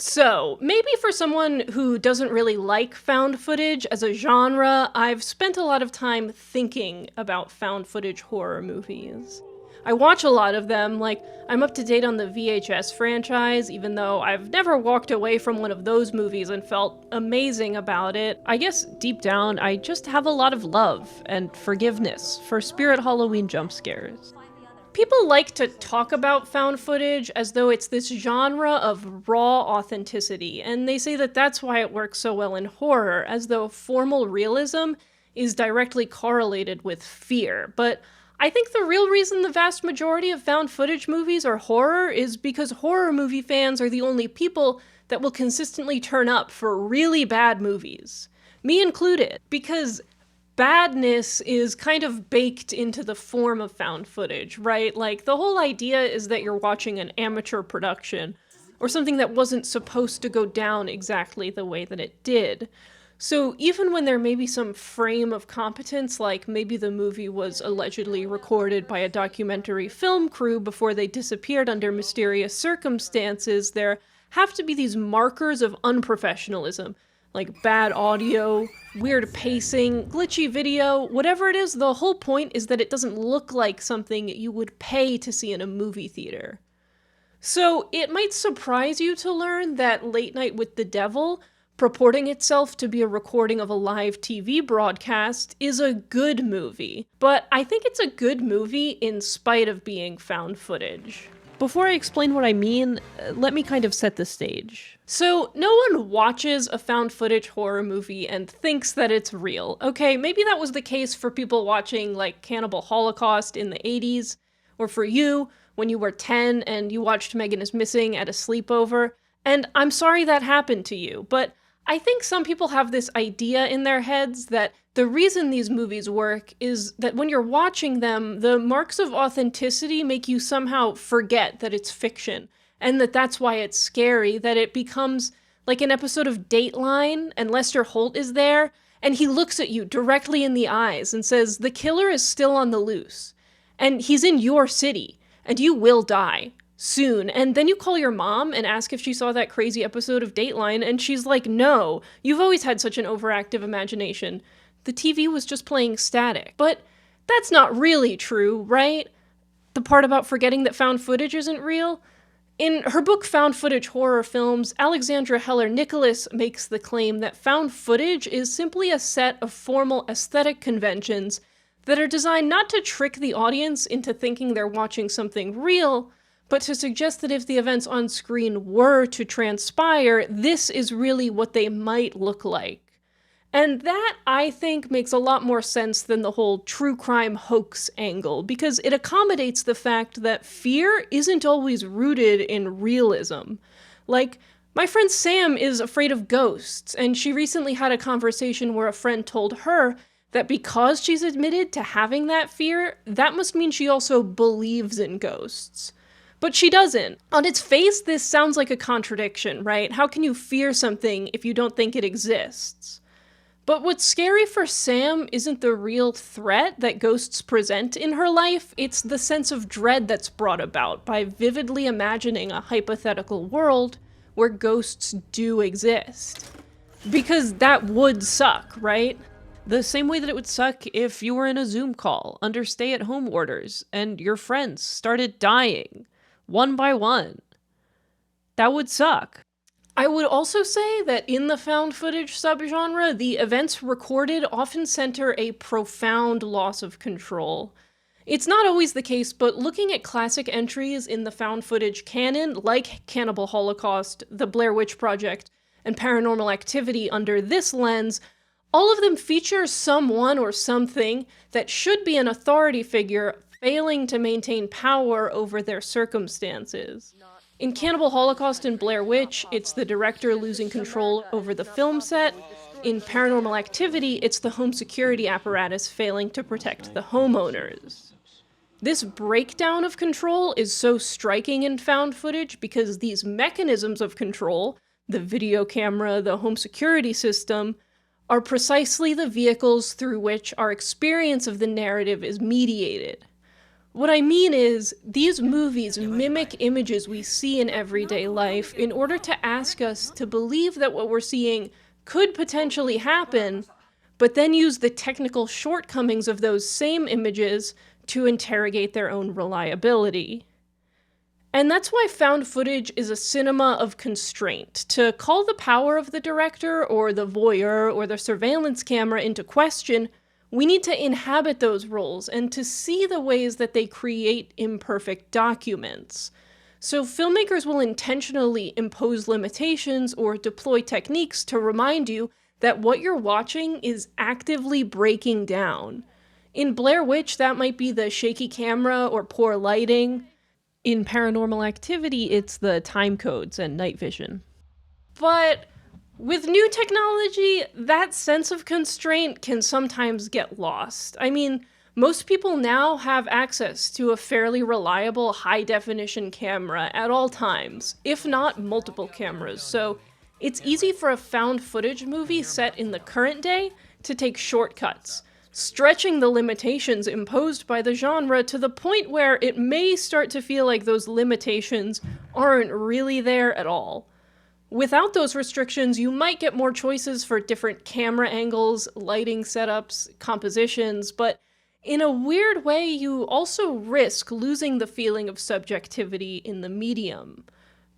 So, maybe for someone who doesn't really like found footage as a genre, I've spent a lot of time thinking about found footage horror movies. I watch a lot of them, like, I'm up to date on the VHS franchise, even though I've never walked away from one of those movies and felt amazing about it. I guess, deep down, I just have a lot of love and forgiveness for Spirit Halloween jump scares. People like to talk about found footage as though it's this genre of raw authenticity, and they say that that's why it works so well in horror, as though formal realism is directly correlated with fear. But I think the real reason the vast majority of found footage movies are horror is because horror movie fans are the only people that will consistently turn up for really bad movies. Me included. Because badness is kind of baked into the form of found footage, right? Like, the whole idea is that you're watching an amateur production, or something that wasn't supposed to go down exactly the way that it did. So even when there may be some frame of competence, like maybe the movie was allegedly recorded by a documentary film crew before they disappeared under mysterious circumstances, there have to be these markers of unprofessionalism, like bad audio, weird pacing, glitchy video, whatever it is, the whole point is that it doesn't look like something you would pay to see in a movie theater. So it might surprise you to learn that Late Night with the Devil, purporting itself to be a recording of a live TV broadcast, is a good movie. But I think it's a good movie in spite of being found footage. Before I explain what I mean, let me kind of set the stage. So, no one watches a found footage horror movie and thinks that it's real. Okay, maybe that was the case for people watching, like, Cannibal Holocaust in the 80s, or for you, when you were 10 and you watched Megan is Missing at a sleepover, and I'm sorry that happened to you, but I think some people have this idea in their heads that the reason these movies work is that when you're watching them, the marks of authenticity make you somehow forget that it's fiction, and that that's why it's scary, that it becomes like an episode of Dateline, and Lester Holt is there, and he looks at you directly in the eyes and says, the killer is still on the loose, and he's in your city, and you will die. Soon, and then you call your mom and ask if she saw that crazy episode of Dateline, and she's like, no, you've always had such an overactive imagination. The TV was just playing static. But that's not really true, right? The part about forgetting that found footage isn't real? In her book Found Footage Horror Films, Alexandra Heller-Nicholas makes the claim that found footage is simply a set of formal aesthetic conventions that are designed not to trick the audience into thinking they're watching something real, but to suggest that if the events on screen were to transpire, this is really what they might look like. And that, I think, makes a lot more sense than the whole true crime hoax angle, because it accommodates the fact that fear isn't always rooted in realism. Like, my friend Sam is afraid of ghosts, and she recently had a conversation where a friend told her that because she's admitted to having that fear, that must mean she also believes in ghosts. But she doesn't. On its face, this sounds like a contradiction, right? How can you fear something if you don't think it exists? But what's scary for Sam isn't the real threat that ghosts present in her life, it's the sense of dread that's brought about by vividly imagining a hypothetical world where ghosts do exist. Because that would suck, right? The same way that it would suck if you were in a Zoom call under stay-at-home orders and your friends started dying, one by one. That would suck. I would also say that in the found footage subgenre, the events recorded often center a profound loss of control. It's not always the case, but looking at classic entries in the found footage canon, like Cannibal Holocaust, The Blair Witch Project, and Paranormal Activity under this lens, all of them feature someone or something that should be an authority figure failing to maintain power over their circumstances. In Cannibal Holocaust and Blair Witch, it's the director losing control over the film set. In Paranormal Activity, it's the home security apparatus failing to protect the homeowners. This breakdown of control is so striking in found footage because these mechanisms of control, the video camera, the home security system, are precisely the vehicles through which our experience of the narrative is mediated. What I mean is, these movies mimic images we see in everyday life in order to ask us to believe that what we're seeing could potentially happen, but then use the technical shortcomings of those same images to interrogate their own reliability. And that's why found footage is a cinema of constraint. To call the power of the director or the voyeur or the surveillance camera into question, we need to inhabit those roles and to see the ways that they create imperfect documents. So filmmakers will intentionally impose limitations or deploy techniques to remind you that what you're watching is actively breaking down. In Blair Witch, that might be the shaky camera or poor lighting. In Paranormal Activity, it's the time codes and night vision. But with new technology, that sense of constraint can sometimes get lost. I mean, most people now have access to a fairly reliable high-definition camera at all times, if not multiple cameras, so it's easy for a found footage movie set in the current day to take shortcuts, stretching the limitations imposed by the genre to the point where it may start to feel like those limitations aren't really there at all. Without those restrictions, you might get more choices for different camera angles, lighting setups, compositions, but in a weird way, you also risk losing the feeling of subjectivity in the medium.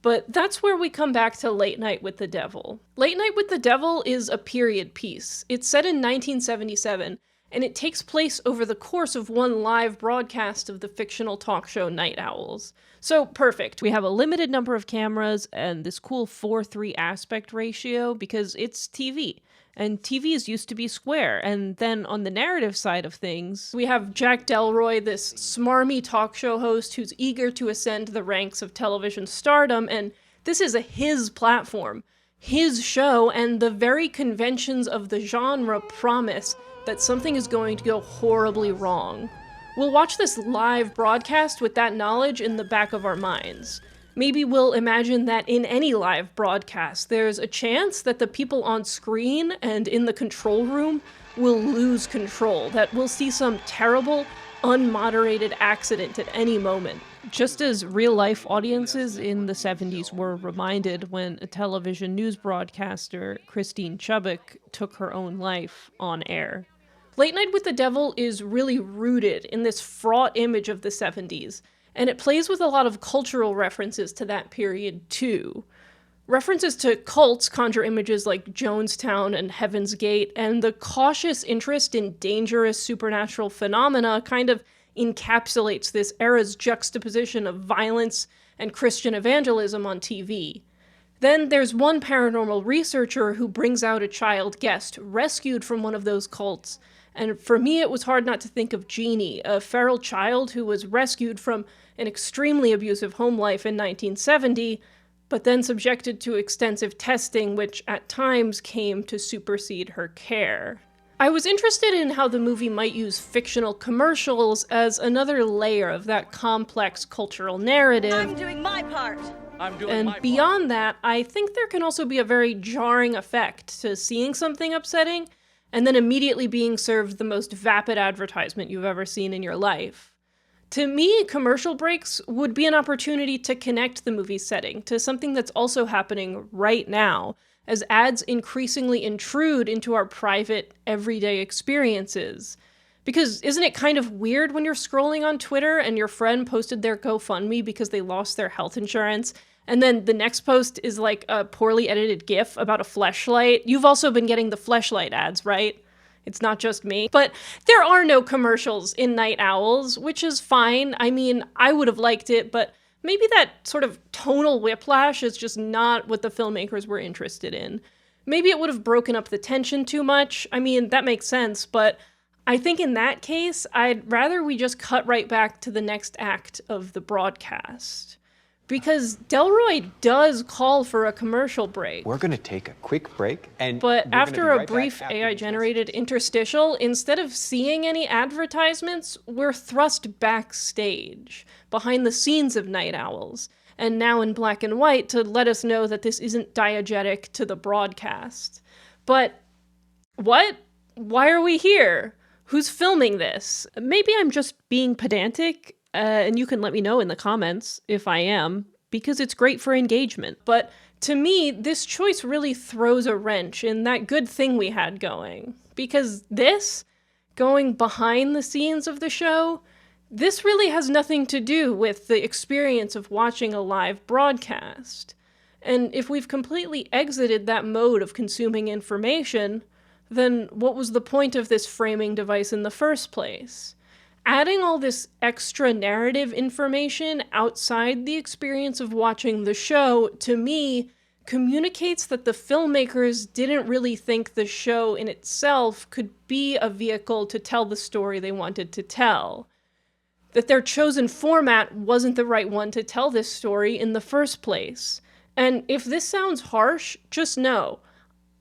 But that's where we come back to Late Night with the Devil. Late Night with the Devil is a period piece. It's set in 1977, and it takes place over the course of one live broadcast of the fictional talk show Night Owls. So perfect. We have a limited number of cameras and this cool 4:3 aspect ratio because it's TV. And TVs used to be square. And then on the narrative side of things, we have Jack Delroy, this smarmy talk show host who's eager to ascend the ranks of television stardom, and this is his platform, his show, and the very conventions of the genre promise that something is going to go horribly wrong. We'll watch this live broadcast with that knowledge in the back of our minds. Maybe we'll imagine that in any live broadcast, there's a chance that the people on screen and in the control room will lose control, that we'll see some terrible, unmoderated accident at any moment. Just as real-life audiences in the 70s were reminded when a television news broadcaster, Christine Chubbuck, took her own life on air. Late Night with the Devil is really rooted in this fraught image of the 70s, and it plays with a lot of cultural references to that period, too. References to cults conjure images like Jonestown and Heaven's Gate, and the cautious interest in dangerous supernatural phenomena kind of encapsulates this era's juxtaposition of violence and Christian evangelism on TV. Then there's one paranormal researcher who brings out a child guest rescued from one of those cults, and for me it was hard not to think of Jeannie, a feral child who was rescued from an extremely abusive home life in 1970, but then subjected to extensive testing which at times came to supersede her care. I was interested in how the movie might use fictional commercials as another layer of that complex cultural narrative. I'm doing my part! And beyond that, I think there can also be a very jarring effect to seeing something upsetting and then immediately being served the most vapid advertisement you've ever seen in your life. To me, commercial breaks would be an opportunity to connect the movie setting to something that's also happening right now, as ads increasingly intrude into our private, everyday experiences. Because isn't it kind of weird when you're scrolling on Twitter and your friend posted their GoFundMe because they lost their health insurance, and then the next post is like a poorly edited GIF about a fleshlight? You've also been getting the fleshlight ads, right? It's not just me. But there are no commercials in Night Owls, which is fine. I mean, I would have liked it, but maybe that sort of tonal whiplash is just not what the filmmakers were interested in. Maybe it would have broken up the tension too much. I mean, that makes sense, but I think in that case, I'd rather we just cut right back to the next act of the broadcast. Because Delroy does call for a commercial break. We're going to take a quick break, but after a brief AI-generated interstitial, instead of seeing any advertisements, we're thrust backstage, behind the scenes of Night Owls, and now in black and white to let us know that this isn't diegetic to the broadcast. But what? Why are we here? Who's filming this? Maybe I'm just being pedantic. and you can let me know in the comments if I am, because it's great for engagement. But to me, this choice really throws a wrench in that good thing we had going. Because this, going behind the scenes of the show, this really has nothing to do with the experience of watching a live broadcast. And if we've completely exited that mode of consuming information, then what was the point of this framing device in the first place? Adding all this extra narrative information outside the experience of watching the show, to me, communicates that the filmmakers didn't really think the show in itself could be a vehicle to tell the story they wanted to tell. That their chosen format wasn't the right one to tell this story in the first place. And if this sounds harsh, just know,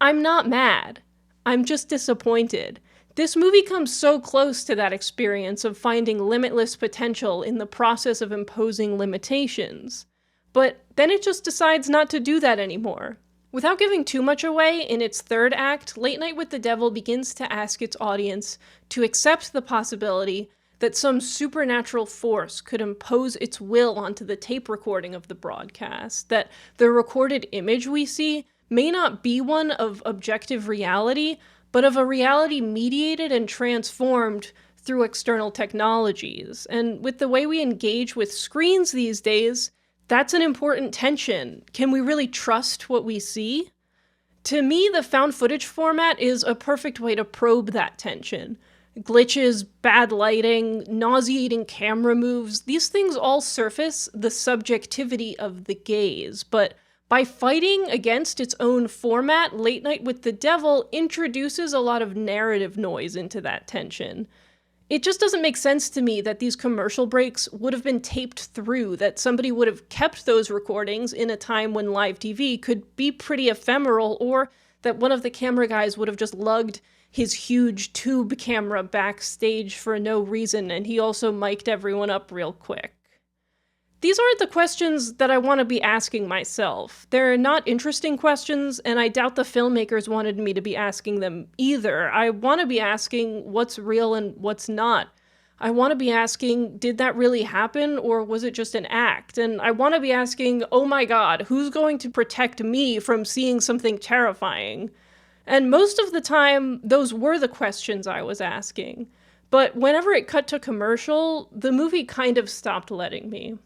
I'm not mad. I'm just disappointed. This movie comes so close to that experience of finding limitless potential in the process of imposing limitations. But then it just decides not to do that anymore. Without giving too much away, in its third act, Late Night with the Devil begins to ask its audience to accept the possibility that some supernatural force could impose its will onto the tape recording of the broadcast, that the recorded image we see may not be one of objective reality, but of a reality mediated and transformed through external technologies. And with the way we engage with screens these days, that's an important tension. Can we really trust what we see? To me, the found footage format is a perfect way to probe that tension. Glitches, bad lighting, nauseating camera moves, these things all surface the subjectivity of the gaze, but by fighting against its own format, Late Night with the Devil introduces a lot of narrative noise into that tension. It just doesn't make sense to me that these commercial breaks would have been taped through, that somebody would have kept those recordings in a time when live TV could be pretty ephemeral, or that one of the camera guys would have just lugged his huge tube camera backstage for no reason, and he also mic'd everyone up real quick. These aren't the questions that I want to be asking myself. They're not interesting questions, and I doubt the filmmakers wanted me to be asking them either. I want to be asking what's real and what's not. I want to be asking, did that really happen, or was it just an act? And I want to be asking, oh my god, who's going to protect me from seeing something terrifying? And most of the time, those were the questions I was asking. But whenever it cut to commercial, the movie kind of stopped letting me.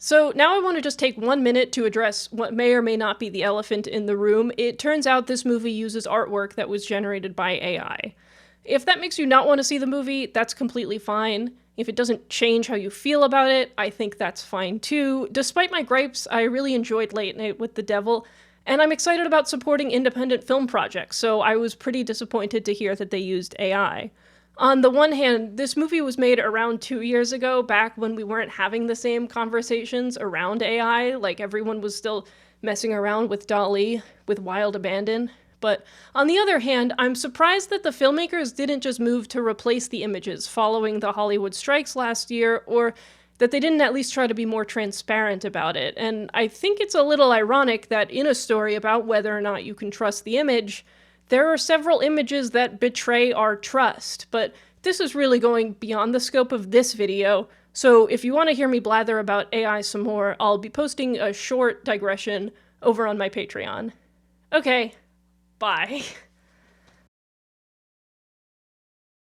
So now I want to just take 1 minute to address what may or may not be the elephant in the room. It turns out this movie uses artwork that was generated by AI. If that makes you not want to see the movie, that's completely fine. If it doesn't change how you feel about it, I think that's fine too. Despite my gripes, I really enjoyed Late Night with the Devil, and I'm excited about supporting independent film projects, so I was pretty disappointed to hear that they used AI. On the one hand, this movie was made around 2 years ago, back when we weren't having the same conversations around AI, like everyone was still messing around with DALL-E with wild abandon. But on the other hand, I'm surprised that the filmmakers didn't just move to replace the images following the Hollywood strikes last year, or that they didn't at least try to be more transparent about it. And I think it's a little ironic that in a story about whether or not you can trust the image, there are several images that betray our trust, but this is really going beyond the scope of this video, so if you want to hear me blather about AI some more, I'll be posting a short digression over on my Patreon. Okay, bye.